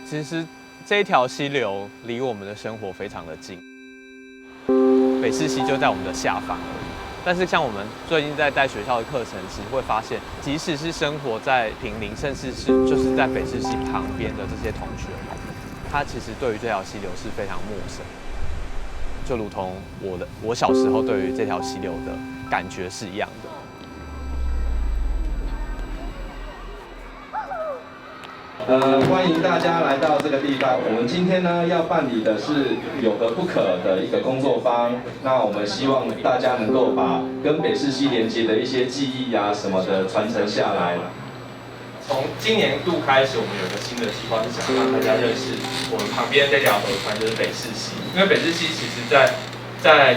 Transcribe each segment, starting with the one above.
其实这一条溪流离我们的生活非常的近，北势溪就在我们的下方而已。但是像我们最近在带学校的课程，其实会发现，即使是生活在坪林，甚至是就是在北势溪旁边的这些同学们，他其实对于这条溪流是非常陌生，就如同我小时候对于这条溪流的感觉是一样的。欢迎大家来到这个地方。我们今天呢要办理的是有何不可的一个工作坊。那我们希望大家能够把跟北势溪连接的一些记忆啊什么的传承下来。从今年度开始，我们有个新的计划，是想让大家认识我们旁边这条河川，就是北势溪。因为北势溪其实在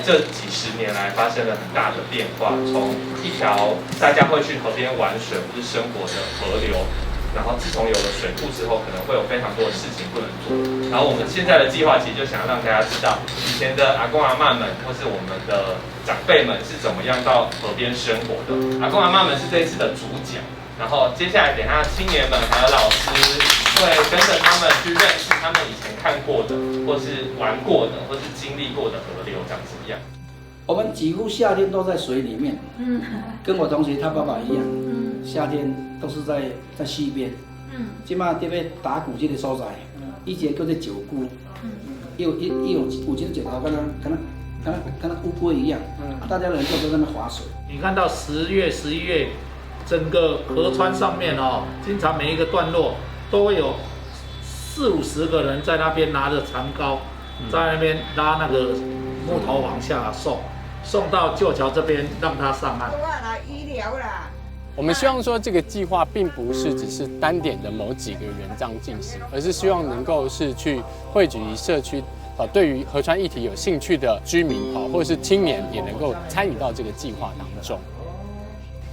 这几十年来发生了很大的变化，从一条大家会去河边玩水或是生活的河流。然后自从有了水库之后，可能会有非常多的事情不能做。然后我们现在的计划其实就想要让大家知道，以前的阿公阿嬷们或是我们的长辈们是怎么样到河边生活的。阿公阿嬷们是这一次的主角，然后接下来等下青年们还有老师会跟着他们去认识他们以前看过的，或是玩过的，或是经历过的河流长什么样。我们几乎夏天都在水里面，跟我同学他爸爸一样，夏天都是在溪边，即马特别打鼓这个所在，以前叫做九姑，有这个石头，跟乌龟一样，大家人都在那划水。你看到10月、11月，整个河川上面哦，经常每一个段落都会有40-50个人在那边拿着长篙，在那边拉那个木头往下送到旧桥这边，让它上岸。我们希望说，这个计划并不是只是单点的某几个人这样进行，而是希望能够是去汇聚社区对于河川议题有兴趣的居民或者是青年，也能够参与到这个计划当中。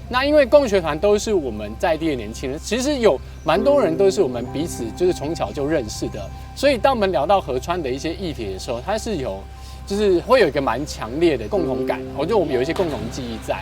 那因为共学团都是我们在地的年轻人，其实有蛮多人都是我们彼此就是从小就认识的，所以当我们聊到河川的一些议题的时候，它是就是会有一个蛮强烈的共同感，我觉得我们有一些共同记忆在。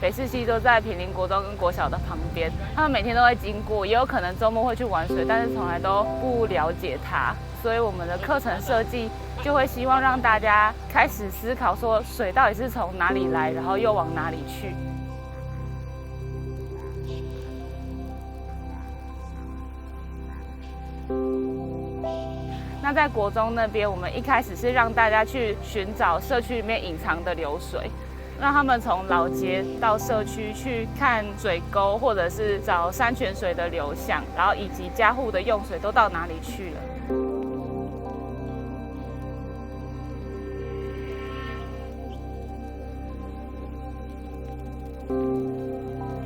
北势溪都在坪林国中跟国小的旁边，他们每天都会经过，也有可能周末会去玩水，但是从来都不了解它。所以我们的课程设计就会希望让大家开始思考说，水到底是从哪里来，然后又往哪里去。那在国中那边，我们一开始是让大家去寻找社区里面隐藏的流水，让他们从老街到社区去看水沟，或者是找山泉水的流向，然后以及家户的用水都到哪里去了。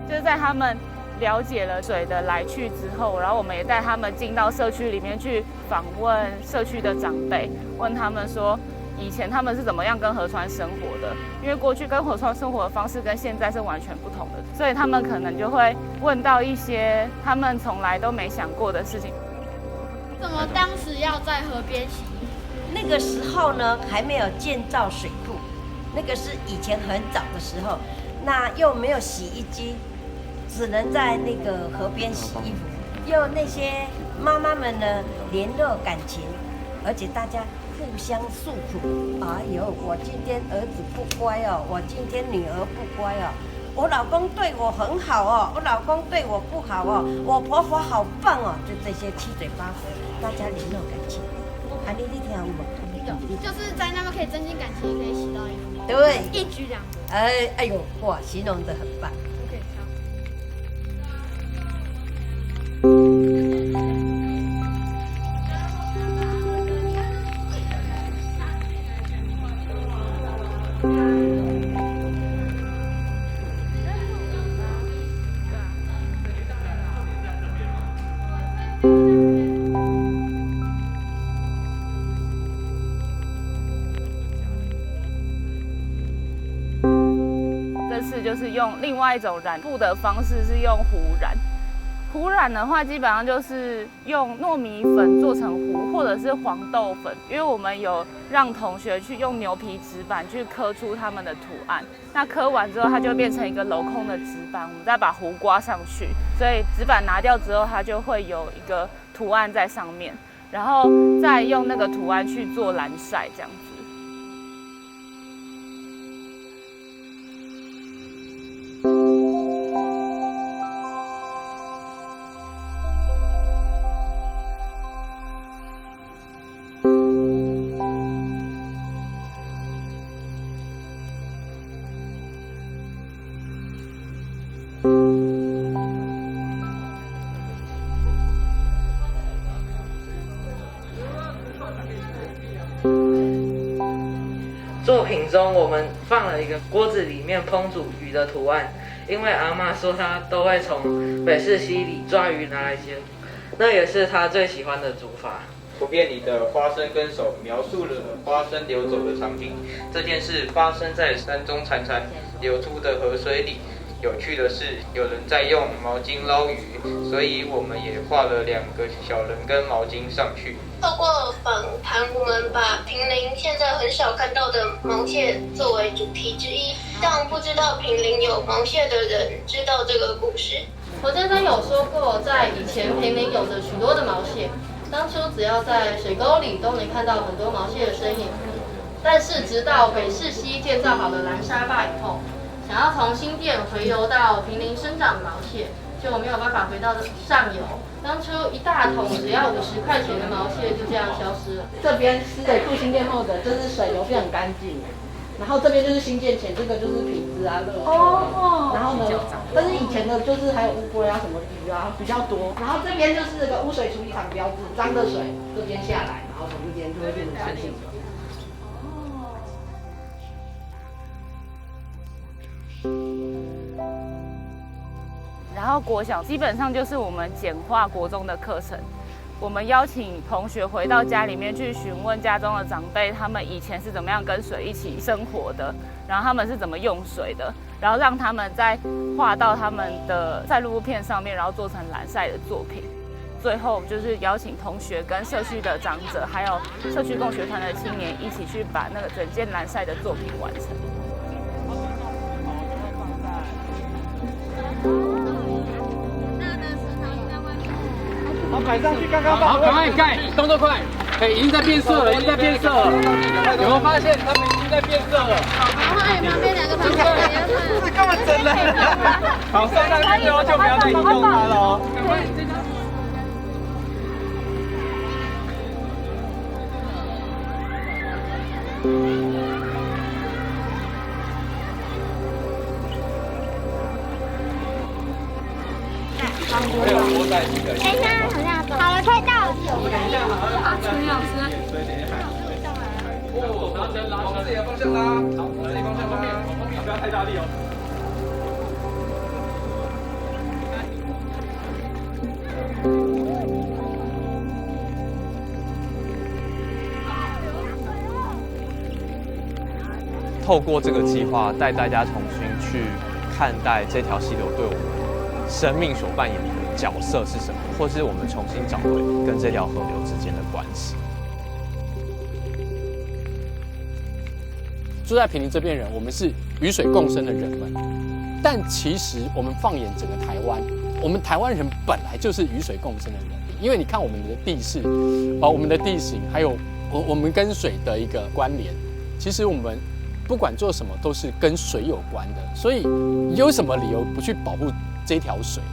就是在他们了解了水的来去之后，然后我们也带他们进到社区里面去访问社区的长辈，问他们说以前他们是怎么样跟河川生活的，因为过去跟河川生活的方式跟现在是完全不同的，所以他们可能就会问到一些他们从来都没想过的事情。怎么当时要在河边洗衣服？那个时候呢还没有建造水库，那个是以前很早的时候，那又没有洗衣机，只能在那个河边洗衣服，又那些妈妈们呢联络感情，而且大家互相诉苦。哎呦，我今天儿子不乖哦，我今天女儿不乖哦，我老公对我很好哦，我老公对我不好哦，我婆婆好棒哦，就这些七嘴八舌，大家联络感情。啊，你听有无？就是在那边可以增进感情，也可以洗到衣服。对，一举两得。哎呦，哇，形容得很棒。这次就是用另外一种染布的方式，是用湖染。糊染的话，基本上就是用糯米粉做成糊，或者是黄豆粉，因为我们有让同学去用牛皮纸板去刻出他们的图案。那刻完之后，它就变成一个镂空的纸板，我们再把糊刮上去，所以纸板拿掉之后，它就会有一个图案在上面，然后再用那个图案去做蓝晒，这样子。作品中，我们放了一个锅子里面烹煮鱼的图案，因为阿嬷说她都会从北势溪里抓鱼拿来煎，那也是她最喜欢的煮法。图片里的花生跟手描述了花生流走的场景，这件事发生在山中潺潺流出的河水里。有趣的是，有人在用毛巾捞鱼，所以我们也画了2个小人跟毛巾上去。透过访谈，我们把坪林现在很少看到的毛蟹作为主题之一，让不知道坪林有毛蟹的人知道这个故事。侯先生有说过，在以前坪林有着许多的毛蟹，当初只要在水沟里都能看到很多毛蟹的身影。但是直到北势溪建造好了蓝沙坝以后，想要从新店回游到坪林生长的毛蟹，就没有办法回到上游。当初一大桶只要50块钱的毛蟹就这样消失了。这边是水库新建后的，就是水流变很干净。然后这边就是新建前，这个就是品质啊、乐趣。然后呢，但是以前的就是还有乌龟啊、什么鱼啊比较多。然后这边就是这个污水处理厂标志，脏的水这边下来，然后从这边就会变成干净的。然后国小基本上就是我们简化国中的课程，我们邀请同学回到家里面去询问家中的长辈，他们以前是怎么样跟水一起生活的，然后他们是怎么用水的，然后让他们再画到他们的在录片上面，然后做成蓝晒的作品。最后就是邀请同学跟社区的长者，还有社区共学团的青年一起去把那个整件蓝晒的作品完成。好，摆上去刚刚好，赶快盖，动作快！已经在变色了，已经在变色了。有没有发现他们已经在变色了？然后还有旁边2个旁边这根本真的。好，上上去之后就不要再移动它了哦。等一下，好像好了，快到了。很好吃。哦，往自己的方向拉，好，往自己方向拉，不要太大力哦。透过这个计划，带大家重新去看待这条溪流对我们生命所扮演的角色是什么，或是我们重新找回跟这条河流之间的关系。住在坪林这边人，我们是与水共生的人们，但其实我们放眼整个台湾，我们台湾人本来就是与水共生的人，因为你看我们的地势，我们的地形，还有我们跟水的一个关联，其实我们不管做什么都是跟水有关的，所以有什么理由不去保护这条水呢？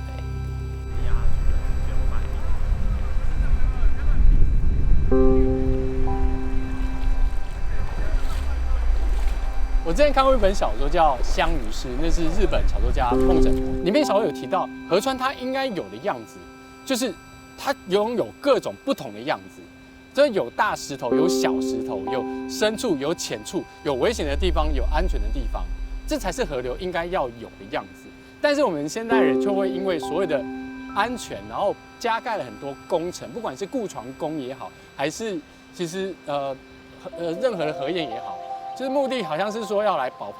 我之前看过一本小说叫《香鱼诗》，那是日本小说家梦枕头。里面小说有提到，河川它应该有的样子，就是它拥有各种不同的样子。这有大石头，有小石头，有深处，有浅处，有危险的地方，有安全的地方，这才是河流应该要有的样子。但是我们现代人就会因为所谓的安全，然后加盖了很多工程，不管是固船工也好，还是其实任何的河堰也好。就是目的好像是说要来保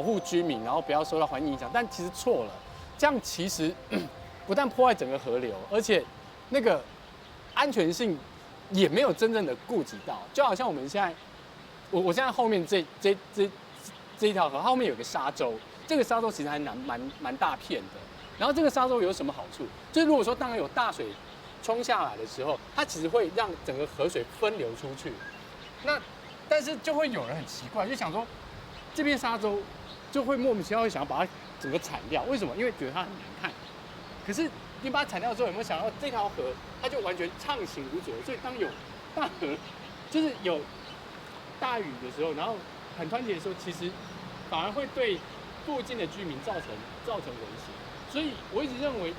护居民，然后不要受到环境影响，但其实错了。这样其实不但破坏整个河流，而且那个安全性也没有真正的顾及到。就好像我们现在，我现在后面这一条河，它后面有个沙洲，这个沙洲其实还蛮大片的。然后这个沙洲有什么好处？就是如果说当然有大水冲下来的时候，它其实会让整个河水分流出去。那但是就会有人很奇怪，就想说这片沙洲就会莫名其妙会想要把它整个铲掉，为什么？因为觉得它很难看。可是你把它铲掉之后，有没有想到这条河它就完全畅行无阻？所以当有大河，就是有大雨的时候，然后很湍急的时候，其实反而会对附近的居民造成危险。所以我一直认为，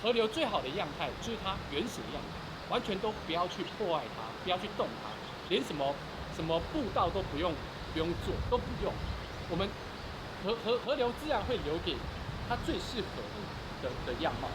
河流最好的样态就是它原始的样态，完全都不要去破坏它，不要去动它，连什么步道都不用做，都不用。我们河流自然会留给它最适合的样貌。